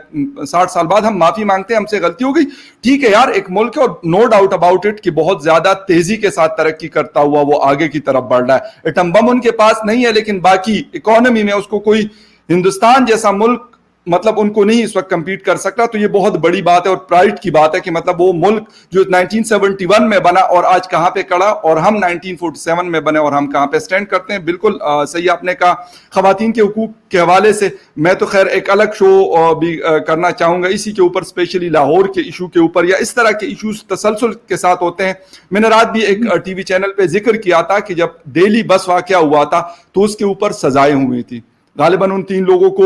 60 साल बाद हम माफी मांगते हैं, हमसे गलती हो गई। ठीक है यार, एक मुल्क है और नो डाउट अबाउट इट कि बहुत ज्यादा तेजी के साथ तरक्की करता हुआ वो आगे की तरफ बढ़ रहा है। एटम बम उनके पास नहीं है, लेकिन बाकी इकोनॉमी में उसको कोई हिंदुस्तान जैसा मुल्क मतलब उनको नहीं इस वक्त कंपीट कर सकता। तो ये बहुत बड़ी बात है और प्राइड की बात है कि मतलब वो मुल्क जो 1971 में बना और आज कहां पे खड़ा, और हम 1947 में बने और हम कहां पे स्टैंड करते हैं। बिल्कुल सही आपने कहा। खवातीन के हुकूक के हवाले से मैं तो खैर एक अलग शो भी करना चाहूंगा इसी के ऊपर, स्पेशली लाहौर के इशू के ऊपर या इस तरह के इशूज तसलसल के साथ होते हैं। मैंने रात भी एक टीवी चैनल पे जिक्र किया था कि जब दिल्ली बस वाकया हुआ था तो उसके ऊपर सजाएं हुई थी। गालिबन उन 3 लोगों को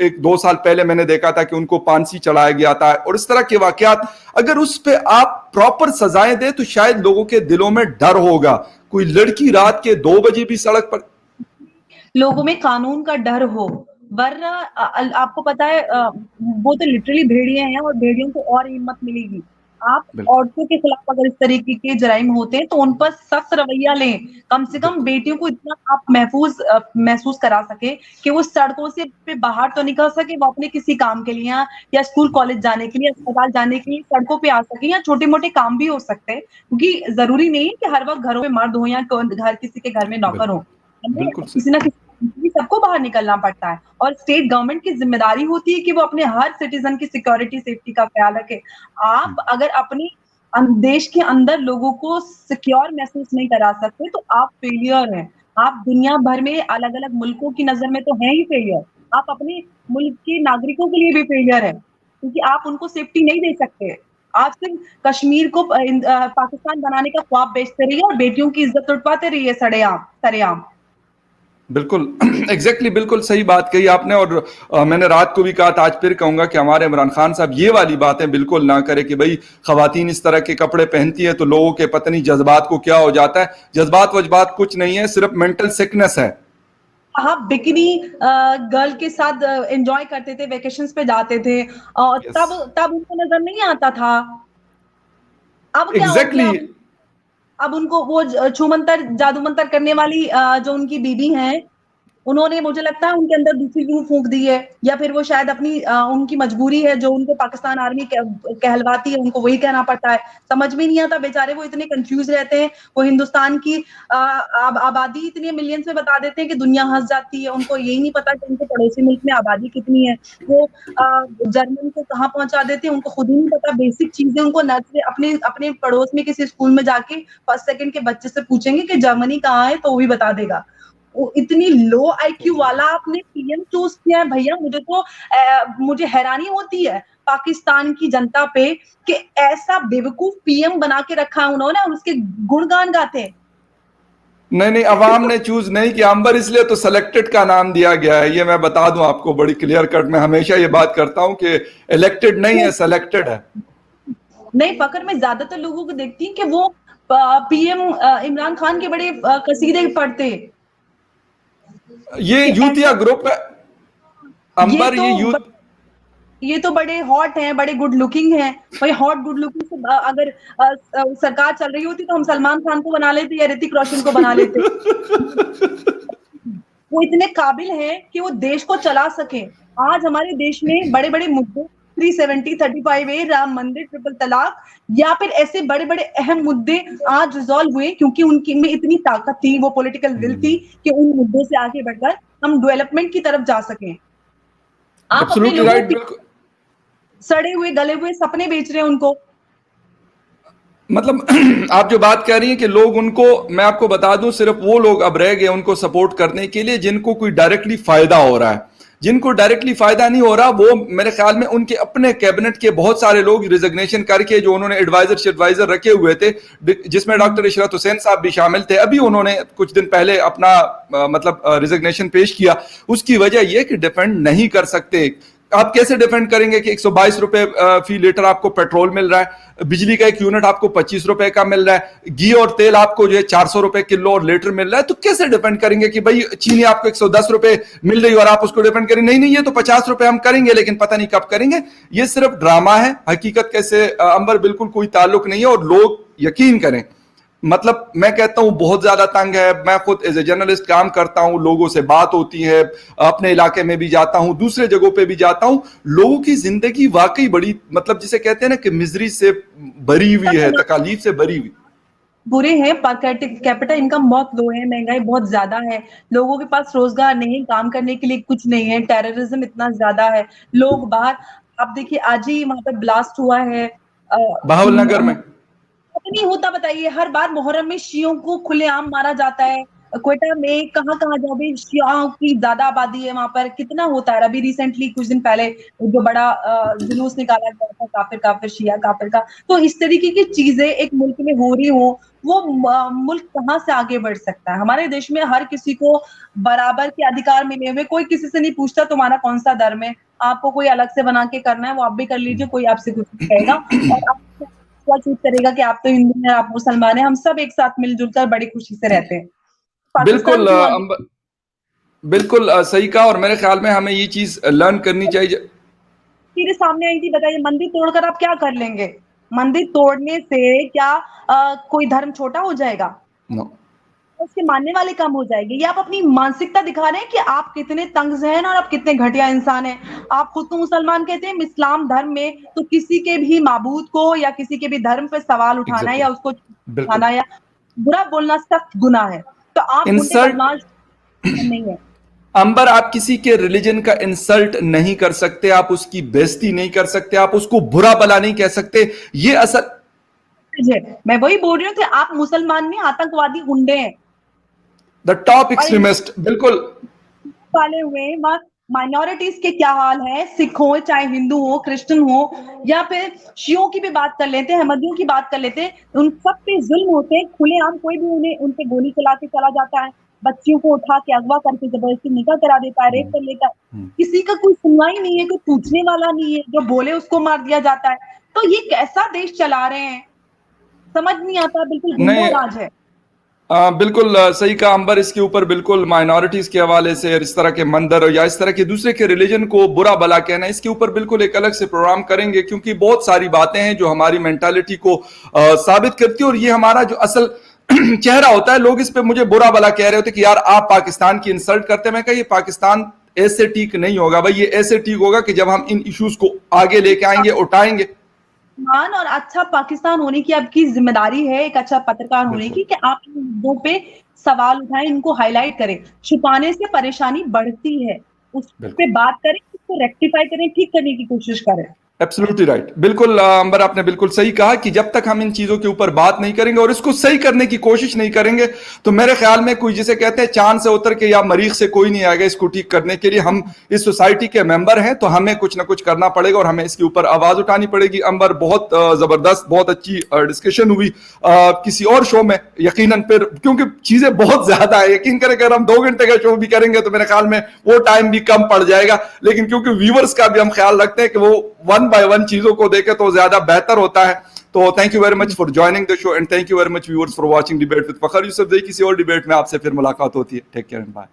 1-2 साल पहले मैंने देखा था कि उनको फांसी चढ़ाया गया था, और इस तरह के वाकयात अगर उस पे आप प्रॉपर सजाएं दे तो शायद लोगों के दिलों में डर होगा। कोई लड़की रात के 2 बजे भी सड़क पर, लोगों में कानून का डर हो, वरना आपको पता है वो तो लिटरली भेड़िए हैं और भेड़ियों को और हिम्मत मिलेगी। आप बिल्कुल औरतों के खिलाफ अगर इस तरीके के जराइम होते हैं तो उन पर सख्त रवैया लें। कम से कम बिल्कुल बेटियों को इतना आप महसूस करा सके कि वो सड़कों से पे बाहर तो निकल सके, वो अपने किसी काम के लिए या स्कूल कॉलेज जाने के लिए, अस्पताल जाने के लिए सड़कों पे आ सके, या छोटे-मोटे काम भी हो सकते हैं। क्योंकि ज़रूरी नहीं है कि हर वक़्त घरों में मर्द हो या कौन घर किसी के घर में नौकर हो। बिल्कुल हमें बिल्कुल सही। किसी न किसी सबको बाहर निकलना पड़ता है और स्टेट गवर्नमेंट की ज़िम्मेदारी होती है कि वो अपने हर सिटीज़न की सिक्योरिटी, सेफ्टी का ख़्याल रखे। आप अगर अपनी देश के अंदर लोगों को सिक्योर महसूस नहीं करा सकते, तो आप फेलियर हैं। आप दुनिया भर में अलग-अलग मुल्कों की नज़र में तो हैं ही फेलियर। आप अपने मुल्क के नागरिकों के लिए भी फेलियर हैं, क्योंकि आप उनको सेफ्टी नहीं दे सकते। आप सिर्फ़ कश्मीर को पाकिस्तान बनाने का ख्वाब बेचते रहिए और बेटियों की इज़्ज़त लुटवाते रहिए सरेआम। बिल्कुल एग्जैक्टली बिल्कुल सही बात कही आपने। और मैंने रात को भी कहा था, आज फिर कहूंगा कि हमारे इमरान खान साहब ये वाली बातें बिल्कुल ना करें कि भाई खवातीन इस तरह के कपड़े पहनती है तो लोगों के पता नहीं जज्बात को क्या हो जाता है। जज्बात वजबात कुछ नहीं है, सिर्फ मेंटल सिकनेस है। हाँ, बिकिनी गर्ल के साथ एन्जॉय करते थे, वेकेशंस पे जाते थे और यस तब तब उनको नज़र नहीं आता था। अब क्या हो एग्जैक्टली गया? अब उनको वो छू मंतर, जादू मंतर करने वाली जो उनकी बीबी हैं, उन्होंने मुझे लगता है उनके अंदर दूसरी रूह फूँक दी है, या फिर वो शायद अपनी उनकी मजबूरी है जो उनको पाकिस्तान आर्मी कहलवाती है, उनको वही कहना पड़ता है। समझ में नहीं आता, बेचारे वो इतने कन्फ्यूज़ रहते हैं। वो हिंदुस्तान की आबादी इतनी मिलियंस में बता देते हैं कि दुनिया हँस जाती है। उनको यही नहीं पता कि उनके पड़ोसी मुल्क में आबादी कितनी है। वो जर्मन को कहाँ पहुँचा देते हैं, उनको खुद ही नहीं पता। बेसिक चीज़ें उनको नर्सरी अपने अपने पड़ोस में किसी स्कूल में जाके फर्स्ट सेकंड के बच्चे से पूछेंगे कि जर्मनी कहाँ है, तो वो भी बता देगा। इतनी लो आईक्यू वाला आपने पीएम चूज़ किया है भैया। मुझे हैरानी होती है पाकिस्तान की जनता पे कि ऐसा बेवकूफ पीएम बना के रखा है उन्होंने, और उसके गुणगान गाते हैं। नहीं नहीं, अवाम ने चूज नहीं किया अंबर, इसलिए तो सेलेक्टेड का नाम दिया गया है। ये मैं बता दूं आपको बड़ी क्लियर कट, मैं हमेशा ये बात करता हूं कि इलेक्टेड नहीं है, सेलेक्टेड है। नहीं, फकर मैं ज्यादातर लोगों को देखती हूँ कि वो पीएम इमरान खान के बड़े कसीदे पढ़ते। ये कि यूथिया ऐसा ग्रुप है ये अंबर, तो ये यूथ। ये तो बड़े हॉट हैं, बड़े गुड लुकिंग हैं। भाई हॉट गुड लुकिंग से अगर सरकार चल रही होती तो हम सलमान खान को बना लेते या ऋतिक रोशन को बना लेते। वो इतने काबिल हैं कि वो देश को चला सकें। आज हमारे देश में बड़े-बड़े मुद्दे 370, 35A, राम मंदिर, ट्रिपल तलाक, या फिर ऐसे बड़े-बड़े अहम मुद्दे आज रिज़ॉल्व हुए क्योंकि उनकी में इतनी ताकत थी, वो पॉलिटिकल विल थी कि उन मुद्दों से आगे बढ़कर हम डेवलपमेंट की तरफ जा सकें। आप अपने एब्सोल्युटली लोगों राइट, के बिल्कुल। सड़े हुए, गले हुए सपने बेच रहे हैं उनको। मतलब आप जो बात कह रही हैं कि लोग उनको, मैं आपको बता दूं सिर्फ वो लोग अब रह गए उनको सपोर्ट करने के लिए जिनको कोई डायरेक्टली फायदा हो रहा है। जिनको डायरेक्टली फायदा नहीं हो रहा, वो मेरे ख्याल में उनके अपने कैबिनेट के बहुत सारे लोग रिजिग्नेशन करके, जो उन्होंने एडवाइजर रखे हुए थे, जिसमें डॉक्टर इशरत हुसैन साहब भी शामिल थे, अभी उन्होंने कुछ दिन पहले अपना मतलब रिजिग्नेशन पेश किया। उसकी वजह यह कि डिफेंड नहीं कर सकते। आप कैसे डिफेंड करेंगे कि 122 रुपए फी लीटर आपको पेट्रोल मिल रहा है, बिजली का एक यूनिट आपको 25 रुपए का मिल रहा है, घी और तेल आपको जो है 400 रुपए किलो और लीटर मिल रहा है, तो कैसे डिफेंड करेंगे कि भाई चीनी आपको 110 रुपए मिल रही है और आप उसको डिफेंड करेंगे? नहीं नहीं, ये तो 50 रुपए हम करेंगे, लेकिन पता नहीं कब करेंगे। ये सिर्फ ड्रामा है, हकीकत कैसे अंबर बिल्कुल कोई ताल्लुक नहीं है। और लोग यकीन करें, मतलब मैं कहता हूं बहुत ज्यादा तंग है। मैं खुद एज ए जर्नलिस्ट काम करता हूं, लोगों से बात होती है, अपने इलाके में भी जाता हूं, दूसरे जगहों पे भी जाता हूं। लोगों की जिंदगी वाकई बड़ी, मतलब जिसे कहते हैं ना कि मिजरी से भरी हुई है, तकालीफ से भरी हुई। बुरे हैं, पर कैपिटा इनकम बहुत लो है, महंगाई बहुत ज्यादा है, लोगों के पास रोजगार नहीं है, काम करने के लिए कुछ नहीं है, टेररिज्म इतना ज्यादा है, लोग बाहर। आप देखिए आज ही वहां पर ब्लास्ट हुआ है, बहावल नगर में। पता नहीं होता, बताइए हर बार मुहर्रम में शियों को खुलेआम मारा जाता है। क्वेटा में कहाँ-कहाँ जहाँ भी शियाओं की ज्यादा आबादी है वहां पर कितना होता है। अभी रिसेंटली कुछ दिन पहले जो बड़ा जुलूस निकाला गया था, काफिर काफिर शिया काफिर का। तो इस तरीके की चीजें एक मुल्क में हो रही हो, वो मुल्क कहाँ से आगे बढ़ सकता है? हमारे देश में हर किसी को बराबर के अधिकार मिले हुए, कोई किसी से नहीं पूछता तुम्हारा कौन सा धर्म है, आपको कोई अलग से बना के करना है वो आप भी कर लीजिए, कोई आपसे कुछ नहीं कहेगा। और आप क्या चूज करेगा कि आप तो हिंदू हैं, आप मुसलमान हैं, हम सब एक साथ मिलजुल कर बड़ी खुशी से रहते हैं। पाकिस्तान बिल्कुल क्यों आगे? बिल्कुल सही कहा। और मेरे ख्याल में हमें ये चीज लर्न करनी चाहिए। मेरे सामने आई थी, बताइए मंदिर तोड़कर आप क्या कर लेंगे? मंदिर तोड़ने से क्या कोई धर्म छोटा हो जाएगा? नो। उसके मानने वाले कम हो जाएंगे। ये आप अपनी मानसिकता दिखा रहे हैं कि आप कितने तंग-ज़हन और आप कितने घटिया इंसान हैं। आप खुद तो मुसलमान कहते हैं, इस्लाम धर्म में तो किसी के भी माबूद को या किसी के भी धर्म पे सवाल उठाना एग्जैक्टली या exactly. उसको बिल्कुल। उठाना या बुरा बोलना सख्त गुनाह है। तो आप उनके इंसल्ट बदमाश नहीं है। अंबर, आप किसी के रिलीजन का इंसल्ट नहीं कर सकते, आप उसकी बेइज्जती नहीं कर सकते, आप उसको बुरा भला नहीं कह सकते। ये असल मैं वही बोल रही हूँ कि आप मुसलमान नहीं, आतंकवादी गुंडे हैं। द टॉप और इन एक्सट्रीमिस्ट, बिल्कुल। पाले हुए हैं, माइनॉरिटीज के क्या हाल है, सिख हो चाहे हिंदू हो, क्रिश्चियन हो या फिर शियों की भी बात कर लेते हैं, अहमदियों की बात कर लेते हैं, उन सब पे जुल्म होते हैं खुलेआम। कोई भी उन्हें उन पे गोली चला के चला जाता है, बच्चियों को उठा के अगवा करके जबरदस्ती निकाह करा देता है, रेप कर लेता है। किसी का कोई सुनवाई नहीं है, कोई पूछने वाला नहीं है, जो बोले उसको मार दिया जाता है। तो ये कैसा देश चला रहे हैं, समझ नहीं आता। बिल्कुल गुंडा नहीं, राज है। बिल्कुल सही कहा अंबर। इसके ऊपर बिल्कुल माइनॉरिटीज के हवाले से इस तरह के मंदिर या इस तरह के दूसरे के रिलीजन को बुरा भला कहना, इसके ऊपर बिल्कुल एक अलग से प्रोग्राम करेंगे, क्योंकि बहुत सारी बातें हैं जो हमारी मेंटालिटी को साबित करती है और ये हमारा जो असल चेहरा होता है। लोग इस पे मुझे बुरा भला कह रहे होते कि यार आप पाकिस्तान की इंसल्ट करते हैं। मैं कहा ये पाकिस्तान ऐसे ठीक नहीं होगा भाई, ये ऐसे ठीक होगा कि जब हम इन इश्यूज को आगे लेके आएंगे, उठाएंगे। मान और अच्छा पाकिस्तान होने की आपकी जिम्मेदारी है, एक अच्छा पत्रकार होने की, कि आप इन मुद्दों पे सवाल उठाएं, इनको हाईलाइट करें। छुपाने से परेशानी बढ़ती है, उस पे बात करें, उसको रेक्टिफाई करें, ठीक करने की कोशिश करें। Absolutely right. बिल्कुल अंबर, आपने बिल्कुल सही कहा कि जब तक हम इन चीजों के ऊपर बात नहीं करेंगे और इसको सही करने की कोशिश नहीं करेंगे, तो मेरे ख्याल में कोई जिसे कहते हैं चांद से उतर के या मरीख से कोई नहीं आएगा इसको ठीक करने के लिए। हम इस सोसाइटी के मेंबर हैं, तो हमें कुछ ना कुछ करना पड़ेगा और हमें इसके ऊपर आवाज उठानी पड़ेगी। अंबर, बहुत जबरदस्त, बहुत अच्छी डिस्कशन हुई। किसी और शो में यकीनन, फिर क्योंकि चीजें बहुत ज्यादा है, यकीन करें अगर हम 2 घंटे का शो भी करेंगे तो मेरे ख्याल में वो टाइम भी कम पड़ जाएगा। लेकिन क्योंकि व्यूअर्स का भी हम ख्याल रखते हैं कि वो 1 बाय 1 चीजों को देखे तो ज्यादा बेहतर होता है। तो thank you very much for joining the show and thank you very much viewers for watching debate with Fakhar Yousafzai. किसी और डिबेट में आपसे फिर मुलाकात होती है। Take care and bye.